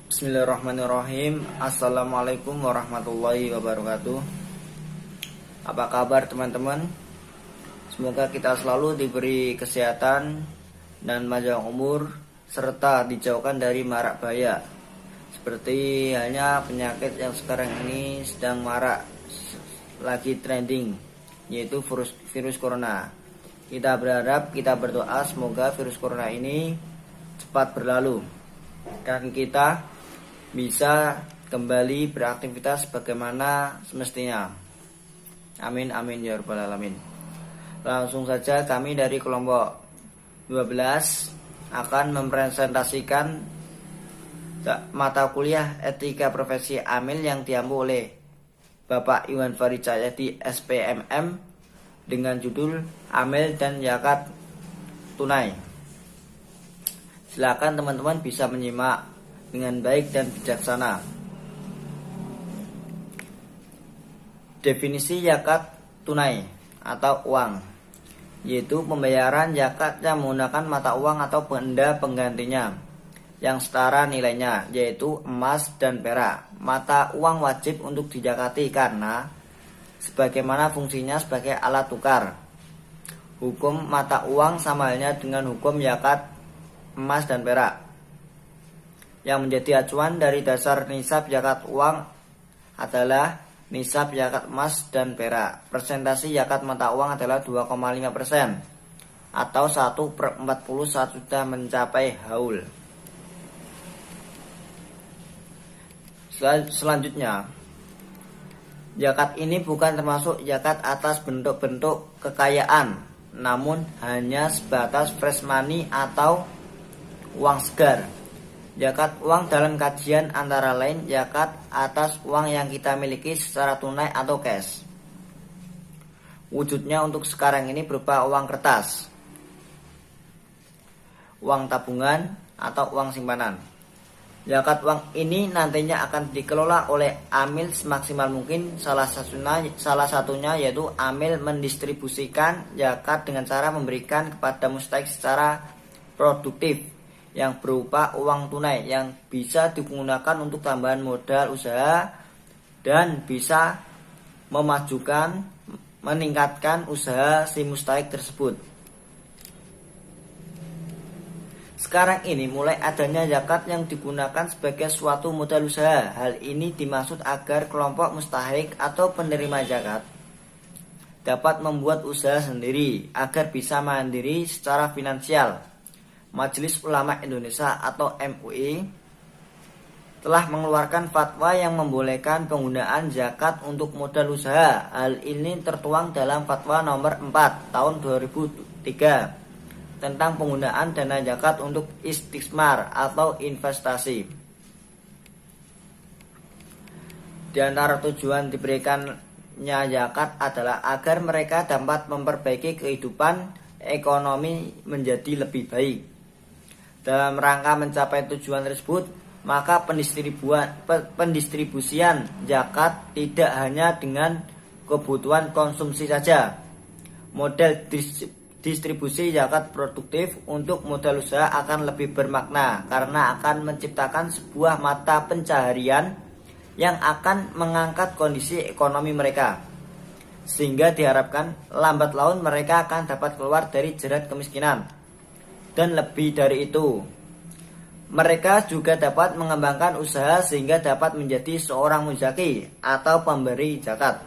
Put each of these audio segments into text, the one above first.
Bismillahirrahmanirrahim. Assalamualaikum warahmatullahi wabarakatuh. Apa kabar teman-teman? Semoga kita selalu diberi kesehatan dan panjang umur serta dijauhkan dari marak bahaya, seperti halnya penyakit yang sekarang ini sedang marak, lagi trending, yaitu virus corona. Kita berharap, kita berdoa semoga virus corona ini cepat berlalu dan kita bisa kembali beraktivitas bagaimana semestinya. Amin amin ya rabbal alamin. Langsung saja kami dari kelompok 12 akan mempresentasikan mata kuliah etika profesi amil yang diampu oleh Bapak Iwan Farid Cahyadi SPMM dengan judul Amil dan Zakat Tunai. Silakan teman-teman bisa menyimak dengan baik dan bijaksana. Definisi zakat tunai atau uang, yaitu pembayaran zakat yang menggunakan mata uang atau benda penggantinya yang setara nilainya, yaitu emas dan perak. Mata uang wajib untuk dizakati karena sebagaimana fungsinya sebagai alat tukar. Hukum mata uang sama halnya dengan hukum zakat emas dan perak. Yang menjadi acuan dari dasar nisab zakat uang adalah nisab zakat emas dan perak. Persentase zakat mata uang adalah 2,5% atau 1/40 saat sudah mencapai haul. Selanjutnya, zakat ini bukan termasuk zakat atas bentuk-bentuk kekayaan, namun hanya sebatas fresh money atau uang segar. Zakat uang dalam kajian antara lain zakat atas uang yang kita miliki secara tunai atau cash. Wujudnya untuk sekarang ini berupa uang kertas, uang tabungan, atau uang simpanan. Zakat uang ini nantinya akan dikelola oleh amil semaksimal mungkin. Salah satunya yaitu amil mendistribusikan zakat dengan cara memberikan kepada mustahik secara produktif yang berupa uang tunai yang bisa digunakan untuk tambahan modal usaha dan bisa meningkatkan usaha si mustahik tersebut. Sekarang ini mulai adanya zakat yang digunakan sebagai suatu modal usaha. Hal ini dimaksud agar kelompok mustahik atau penerima zakat dapat membuat usaha sendiri agar bisa mandiri secara finansial. Majelis Ulama Indonesia atau MUI telah mengeluarkan fatwa yang membolehkan penggunaan zakat untuk modal usaha. Hal ini tertuang dalam fatwa nomor 4 tahun 2003 tentang penggunaan dana zakat untuk istismar atau investasi. Di antara tujuan diberikannya zakat adalah agar mereka dapat memperbaiki kehidupan ekonomi menjadi lebih baik. Dalam rangka mencapai tujuan tersebut, maka pendistribusian zakat tidak hanya dengan kebutuhan konsumsi saja. Model distribusi zakat produktif untuk modal usaha akan lebih bermakna karena akan menciptakan sebuah mata pencaharian yang akan mengangkat kondisi ekonomi mereka, sehingga diharapkan lambat laun mereka akan dapat keluar dari jerat kemiskinan. Dan lebih dari itu, mereka juga dapat mengembangkan usaha sehingga dapat menjadi seorang muzaki atau pemberi zakat.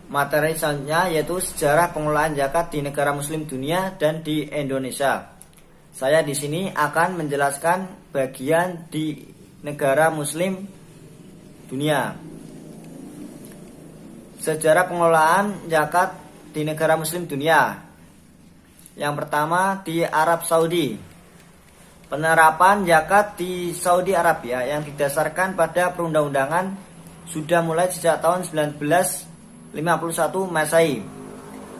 Materi selanjutnya yaitu sejarah pengelolaan zakat di negara muslim dunia dan di Indonesia. Saya di sini akan menjelaskan bagian di negara muslim dunia. Sejarah pengelolaan zakat di negara muslim dunia. Yang pertama di Arab Saudi. Penerapan zakat di Saudi Arabia yang didasarkan pada perundang-undangan sudah mulai sejak tahun 1951 Masehi.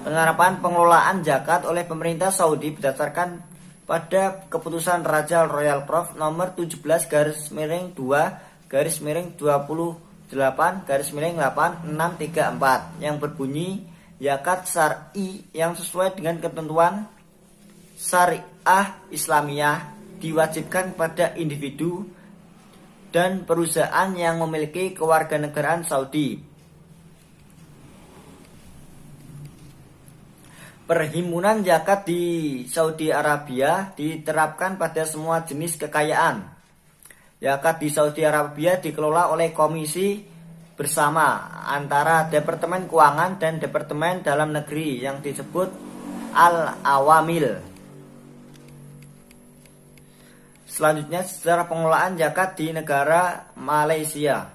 Penerapan pengelolaan zakat oleh pemerintah Saudi berdasarkan pada keputusan Raja Royal Prof nomor 17/2/2/8/8634 yang berbunyi zakat syar'i yang sesuai dengan ketentuan syariah syariah Islamiyah diwajibkan kepada individu dan perusahaan yang memiliki kewarganegaraan Saudi. Perhimpunan zakat di Saudi Arabia diterapkan pada semua jenis kekayaan. Zakat di Saudi Arabia dikelola oleh komisi bersama antara Departemen Keuangan dan Departemen Dalam Negeri yang disebut Al-Awamil. Selanjutnya, sejarah pengelolaan zakat di negara Malaysia.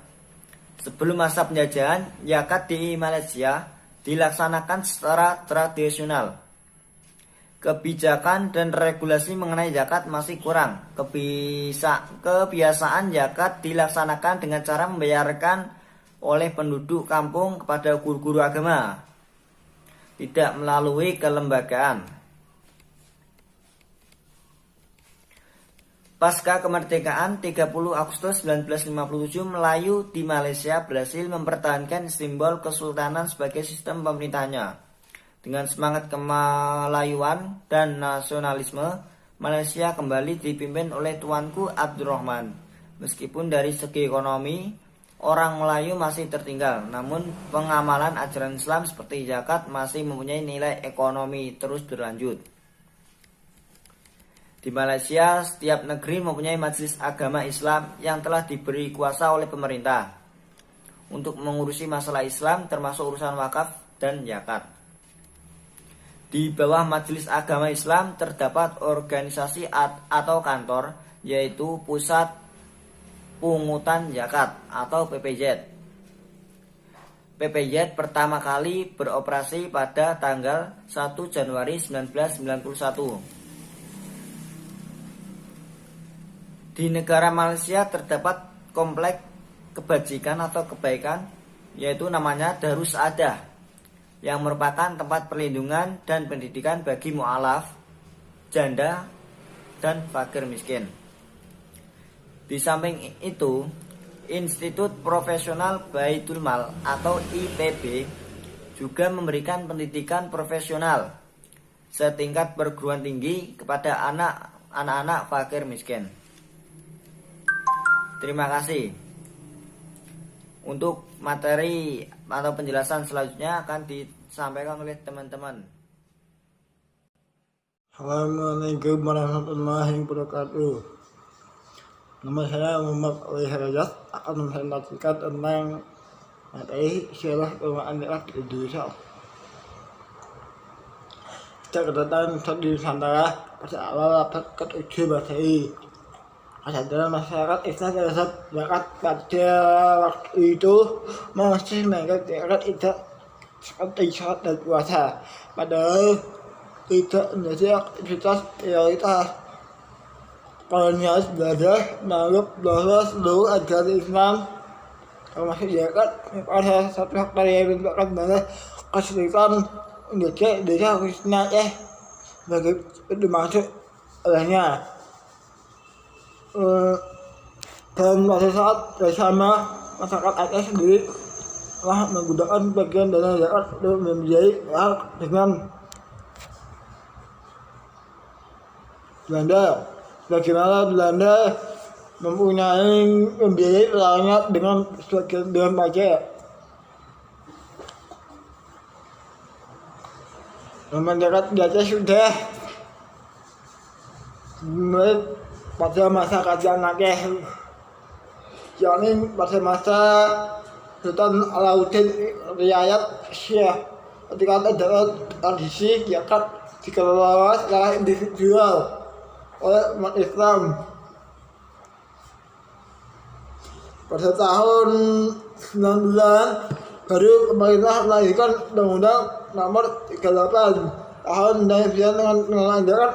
Sebelum masa penjajahan, zakat di Malaysia dilaksanakan secara tradisional. Kebijakan dan regulasi mengenai zakat masih kurang. Kebiasaan zakat dilaksanakan dengan cara membayarkan oleh penduduk kampung kepada guru-guru agama, tidak melalui kelembagaan. Pasca kemerdekaan 30 Agustus 1957, Melayu di Malaysia berhasil mempertahankan simbol kesultanan sebagai sistem pemerintahnya. Dengan semangat kemelayuan dan nasionalisme, Malaysia kembali dipimpin oleh Tuanku Abdurrahman. Meskipun dari segi ekonomi, orang Melayu masih tertinggal, namun pengamalan ajaran Islam seperti zakat masih mempunyai nilai ekonomi terus berlanjut. Di Malaysia, setiap negeri mempunyai majelis agama Islam yang telah diberi kuasa oleh pemerintah untuk mengurusi masalah Islam termasuk urusan wakaf dan zakat. Di bawah majelis agama Islam terdapat organisasi atau kantor, yaitu Pusat Pungutan Zakat atau PPZ. PPZ pertama kali beroperasi pada tanggal 1 Januari 1991. Di negara Malaysia terdapat kompleks kebajikan atau kebaikan, yaitu namanya Darus Saadah, yang merupakan tempat perlindungan dan pendidikan bagi mu'alaf, janda, dan fakir miskin. Di samping itu, Institut Profesional Baitul Mal atau IPB juga memberikan pendidikan profesional setingkat perguruan tinggi kepada anak-anak fakir miskin. Terima kasih. Untuk materi atau penjelasan selanjutnya akan disampaikan oleh teman-teman. Assalamualaikum warahmatullahi wabarakatuh. Nama saya Muhammad Ali Harajat, akan mempresentasikan tentang materi sirah pengelolaan zakat di Indonesia. Kita kedatangan di Nusantara pada awal abad ke-7 Masehi. Kesadaran masyarakat Islam terhadap zakat pada waktu itu masih menganggap zakat tidak seperti sholat dan puasa, padahal tidak menjadi aktivitas prioritas. Kolonialis Belanda menganggap bahwa seluruh ajaran Islam termasuk zakat merupakan salah satu faktor yang menyebabkan banyak kesulitan Indonesia khususnya sebagai pintu masuk olehnya. Dalam suatu saat bersama masyarakat Aceh sendiri telah menggunakan bagian dana zakat untuk membiayai hak dengan Belanda. Bagaimana Belanda membiayai pelayannya dengan sebagian dengan pajak. Zaman zakat di Aceh sudah mulai pada masa kerajaan Aceh, yakni pada masa Sultan Alauddin Riayat Syekh, ketika ada tradisi zakat dikelola secara individual oleh umat Islam. Pada tahun 19 baru pemerintah melahirkan Undang-Undang Nomor 38 tahun 1999 dengan pengelolaan zakat.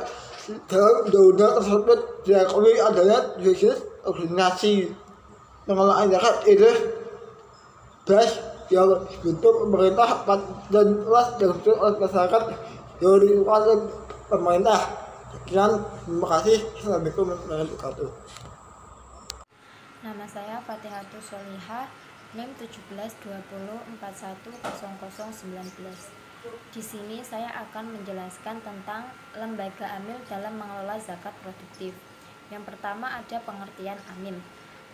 Dalam undang-undang tersebut diakui adanya jenis organisasi pengelolaan zakat itu yang dibentuk pemerintah dan telah dibentuk oleh masyarakat yang dikuasai pemerintah. Sekian, terima kasih. Assalamualaikum warahmatullahi wabarakatuh. Nama saya Fatihatul Solihah, NIM 1720410019. Di sini saya akan menjelaskan tentang lembaga amil dalam mengelola zakat produktif. Yang pertama ada pengertian amil.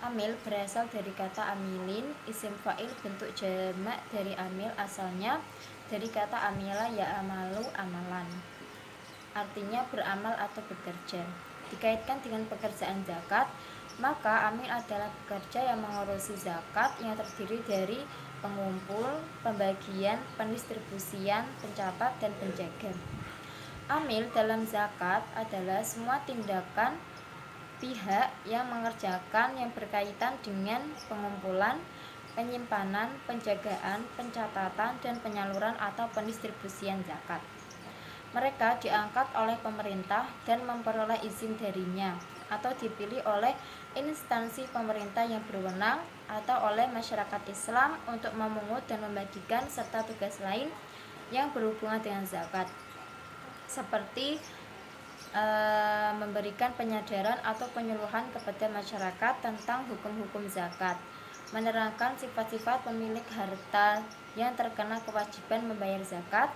Amil berasal dari kata amilin, isim fa'il bentuk jamak dari amil, asalnya dari kata amila ya amalu amalan. Artinya beramal atau bekerja. Dikaitkan dengan pekerjaan zakat, maka amil adalah pekerja yang mengurusi zakat yang terdiri dari pengumpul, pembagian, pendistribusian, pencatat, dan penjaga. Amil dalam zakat adalah semua tindakan pihak yang mengerjakan yang berkaitan dengan pengumpulan, penyimpanan, penjagaan, pencatatan, dan penyaluran atau pendistribusian zakat. Mereka diangkat oleh pemerintah dan memperoleh izin darinya, atau dipilih oleh instansi pemerintah yang berwenang atau oleh masyarakat Islam untuk memungut dan membagikan serta tugas lain yang berhubungan dengan zakat, seperti memberikan penyadaran atau penyuluhan kepada masyarakat tentang hukum-hukum zakat, menerangkan sifat-sifat pemilik harta yang terkena kewajiban membayar zakat,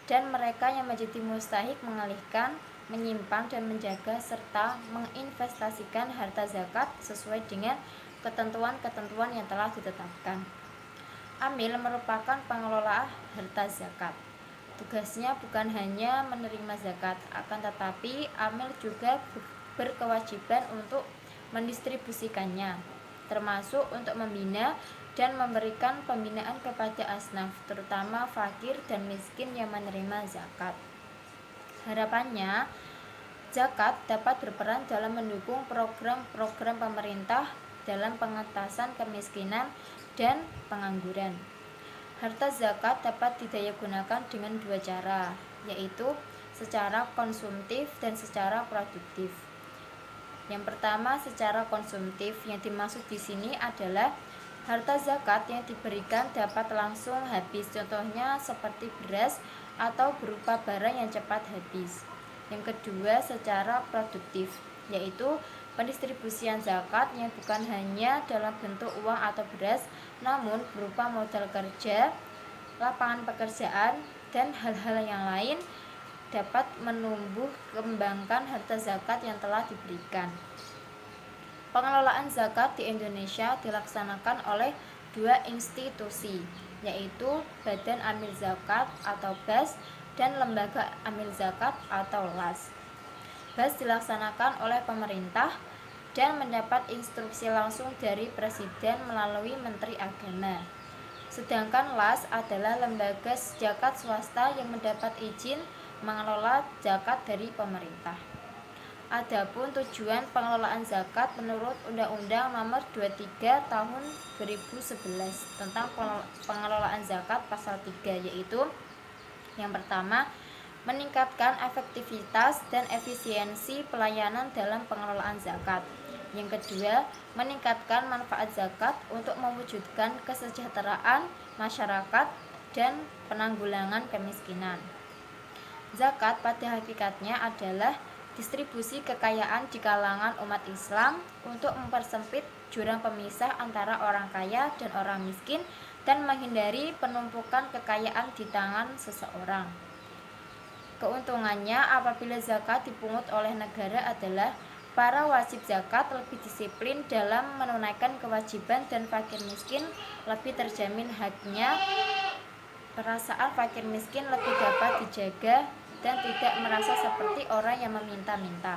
dan mereka yang menjadi mustahik mengalihkan, menyimpan, dan menjaga serta menginvestasikan harta zakat sesuai dengan ketentuan-ketentuan yang telah ditetapkan. Amil merupakan pengelola harta zakat. Tugasnya bukan hanya menerima zakat, akan tetapi amil juga berkewajiban untuk mendistribusikannya, termasuk untuk membina dan memberikan pembinaan kepada asnaf, terutama fakir dan miskin yang menerima zakat. Harapannya, zakat dapat berperan dalam mendukung program-program pemerintah dalam pengentasan kemiskinan dan pengangguran. Harta zakat dapat didayagunakan dengan dua cara, yaitu secara konsumtif dan secara produktif. Yang pertama, secara konsumtif, yang dimaksud di sini adalah harta zakat yang diberikan dapat langsung habis, contohnya seperti beras atau berupa barang yang cepat habis. Yang kedua, secara produktif, yaitu pendistribusian zakat yang bukan hanya dalam bentuk uang atau beras, namun berupa modal kerja, lapangan pekerjaan, dan hal-hal yang lain dapat menumbuh kembangkan harta zakat yang telah diberikan. Pengelolaan zakat di Indonesia dilaksanakan oleh dua institusi, yaitu Badan Amil Zakat atau BAS dan Lembaga Amil Zakat atau LAS. BAS dilaksanakan oleh pemerintah dan mendapat instruksi langsung dari Presiden melalui Menteri Agama. Sedangkan LAS adalah lembaga zakat swasta yang mendapat izin mengelola zakat dari pemerintah. Adapun tujuan pengelolaan zakat menurut Undang-Undang Nomor 23 Tahun 2011 tentang pengelolaan zakat pasal 3, yaitu yang pertama, meningkatkan efektivitas dan efisiensi pelayanan dalam pengelolaan zakat. Yang kedua, meningkatkan manfaat zakat untuk mewujudkan kesejahteraan masyarakat dan penanggulangan kemiskinan. Zakat pada hakikatnya adalah distribusi kekayaan di kalangan umat Islam untuk mempersempit jurang pemisah antara orang kaya dan orang miskin dan menghindari penumpukan kekayaan di tangan seseorang. Keuntungannya apabila zakat dipungut oleh negara adalah para wajib zakat lebih disiplin dalam menunaikan kewajiban dan fakir miskin lebih terjamin haknya. Perasaan fakir miskin lebih dapat dijaga dan tidak merasa seperti orang yang meminta-minta.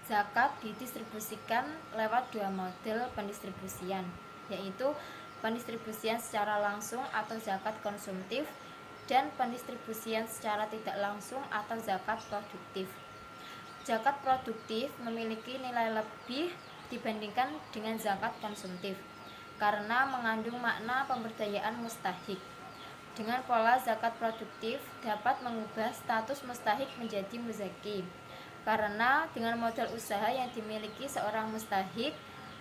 Zakat didistribusikan lewat dua model pendistribusian, yaitu pendistribusian secara langsung atau zakat konsumtif dan pendistribusian secara tidak langsung atau zakat produktif. Zakat produktif memiliki nilai lebih dibandingkan dengan zakat konsumtif karena mengandung makna pemberdayaan mustahik. Dengan pola zakat produktif dapat mengubah status mustahik menjadi muzaki, karena dengan modal usaha yang dimiliki seorang mustahik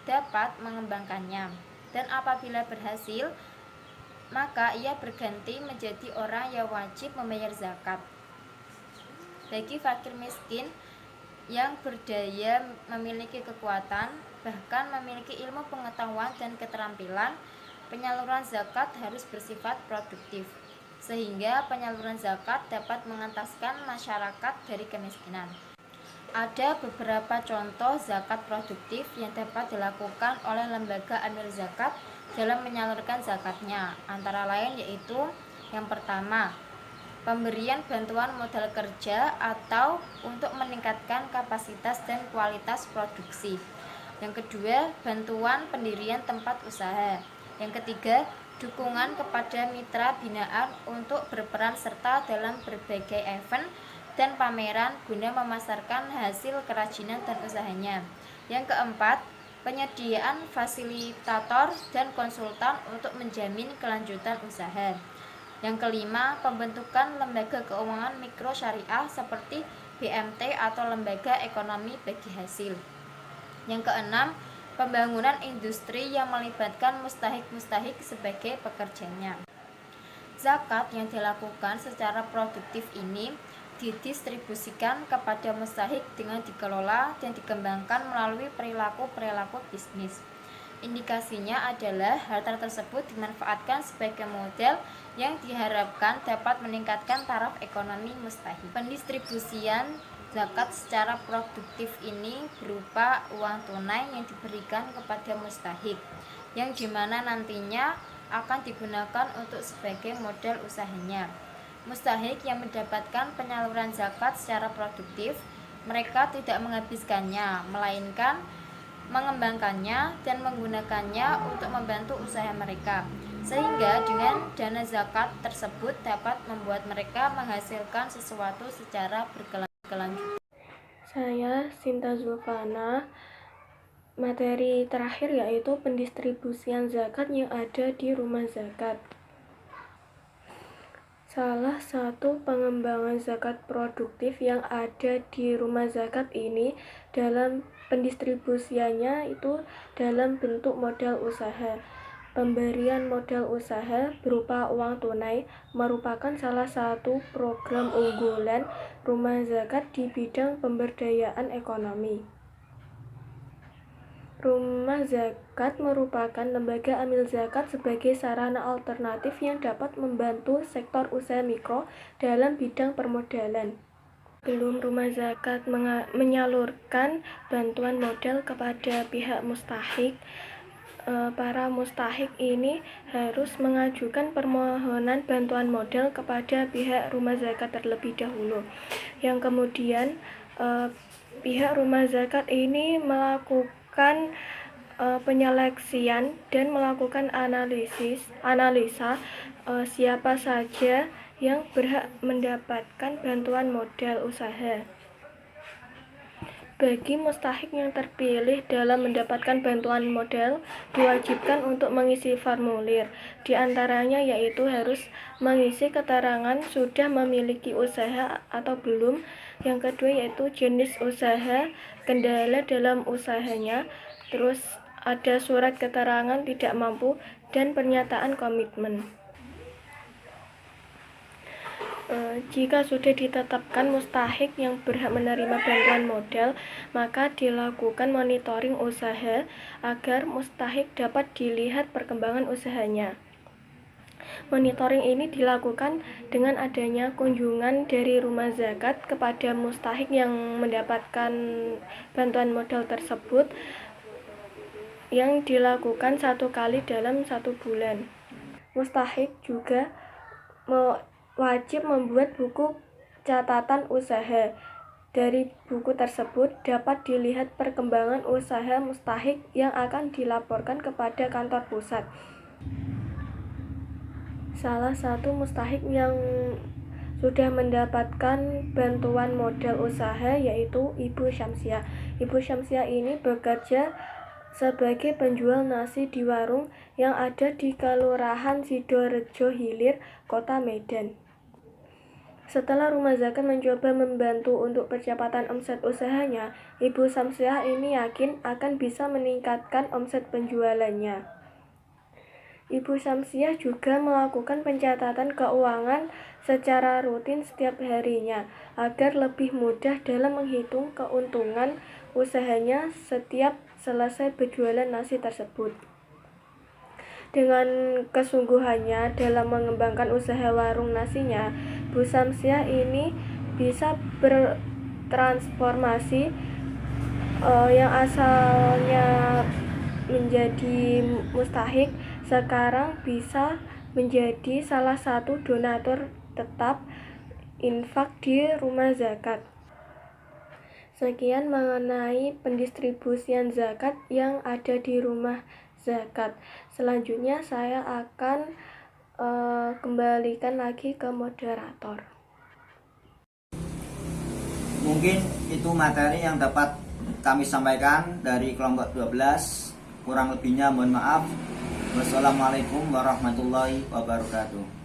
dapat mengembangkannya, dan apabila berhasil maka ia berganti menjadi orang yang wajib membayar zakat. Bagi fakir miskin yang berdaya, memiliki kekuatan, bahkan memiliki ilmu pengetahuan dan keterampilan, penyaluran zakat harus bersifat produktif. sehingga penyaluran zakat dapat mengentaskan masyarakat dari kemiskinan. Ada beberapa contoh zakat produktif yang dapat dilakukan oleh lembaga amil zakat dalam menyalurkan zakatnya, antara lain yaitu yang pertama, pemberian bantuan modal kerja atau untuk meningkatkan kapasitas dan kualitas produksi. Yang kedua, bantuan pendirian tempat usaha. Yang ketiga, dukungan kepada mitra binaan untuk berperan serta dalam berbagai event dan pameran guna memasarkan hasil kerajinan dan usahanya. Yang keempat, penyediaan fasilitator dan konsultan untuk menjamin kelanjutan usaha. Yang kelima, pembentukan lembaga keuangan mikro syariah seperti BMT atau lembaga ekonomi bagi hasil. Yang keenam, pembangunan industri yang melibatkan mustahik-mustahik sebagai pekerjanya. Zakat yang dilakukan secara produktif ini didistribusikan kepada mustahik dengan dikelola dan dikembangkan melalui perilaku-perilaku bisnis. Indikasinya adalah harta tersebut dimanfaatkan sebagai modal yang diharapkan dapat meningkatkan taraf ekonomi mustahik. Pendistribusian zakat secara produktif ini berupa uang tunai yang diberikan kepada mustahik, yang dimana nantinya akan digunakan untuk sebagai modal usahanya. Mustahik yang mendapatkan penyaluran zakat secara produktif, mereka tidak menghabiskannya, melainkan mengembangkannya dan menggunakannya untuk membantu usaha mereka, sehingga dengan dana zakat tersebut dapat membuat mereka menghasilkan sesuatu secara berkelanjutan. Saya Sinta Zulfana. Materi terakhir yaitu pendistribusian zakat yang ada di rumah zakat. Salah satu pengembangan zakat produktif yang ada di rumah zakat ini dalam pendistribusiannya itu dalam bentuk modal usaha. Pemberian modal usaha berupa uang tunai merupakan salah satu program unggulan rumah zakat di bidang pemberdayaan ekonomi. Rumah zakat merupakan lembaga amil zakat sebagai sarana alternatif yang dapat membantu sektor usaha mikro dalam bidang permodalan. Sebelum rumah zakat menyalurkan bantuan modal kepada pihak mustahik, para mustahik ini harus mengajukan permohonan bantuan modal kepada pihak rumah zakat terlebih dahulu. Yang kemudian pihak rumah zakat ini melakukan penyeleksian dan melakukan analisa siapa saja yang berhak mendapatkan bantuan modal usaha. Bagi mustahik yang terpilih dalam mendapatkan bantuan modal, diwajibkan untuk mengisi formulir. Di antaranya yaitu harus mengisi keterangan sudah memiliki usaha atau belum. Yang kedua yaitu jenis usaha, kendala dalam usahanya, terus ada surat keterangan tidak mampu, dan pernyataan komitmen. Jika sudah ditetapkan mustahik yang berhak menerima bantuan modal, maka dilakukan monitoring usaha agar mustahik dapat dilihat perkembangan usahanya. Monitoring ini dilakukan dengan adanya kunjungan dari rumah zakat kepada mustahik yang mendapatkan bantuan modal tersebut yang dilakukan 1 kali dalam 1 bulan. Mustahik juga wajib membuat buku catatan usaha. Dari buku tersebut dapat dilihat perkembangan usaha mustahik yang akan dilaporkan kepada kantor pusat. Salah satu mustahik yang sudah mendapatkan bantuan modal usaha yaitu Ibu Syamsiah. Ibu Syamsiah ini bekerja sebagai penjual nasi di warung yang ada di Kelurahan Sidorejo Hilir, Kota Medan. Setelah rumah zakat mencoba membantu untuk percepatan omset usahanya, Ibu Syamsiah ini yakin akan bisa meningkatkan omset penjualannya. Ibu Syamsiah juga melakukan pencatatan keuangan secara rutin setiap harinya agar lebih mudah dalam menghitung keuntungan usahanya setiap selesai berjualan nasi tersebut. Dengan kesungguhannya dalam mengembangkan usaha warung nasinya, Bu Samsiah ini bisa bertransformasi yang asalnya menjadi mustahik sekarang bisa menjadi salah satu donatur tetap infak di rumah zakat. Sekian mengenai pendistribusian zakat yang ada di rumah zakat. Selanjutnya saya akan kembalikan lagi ke moderator. Mungkin itu materi yang dapat kami sampaikan dari kelompok 12. Kurang lebihnya mohon maaf. Wassalamualaikum warahmatullahi wabarakatuh.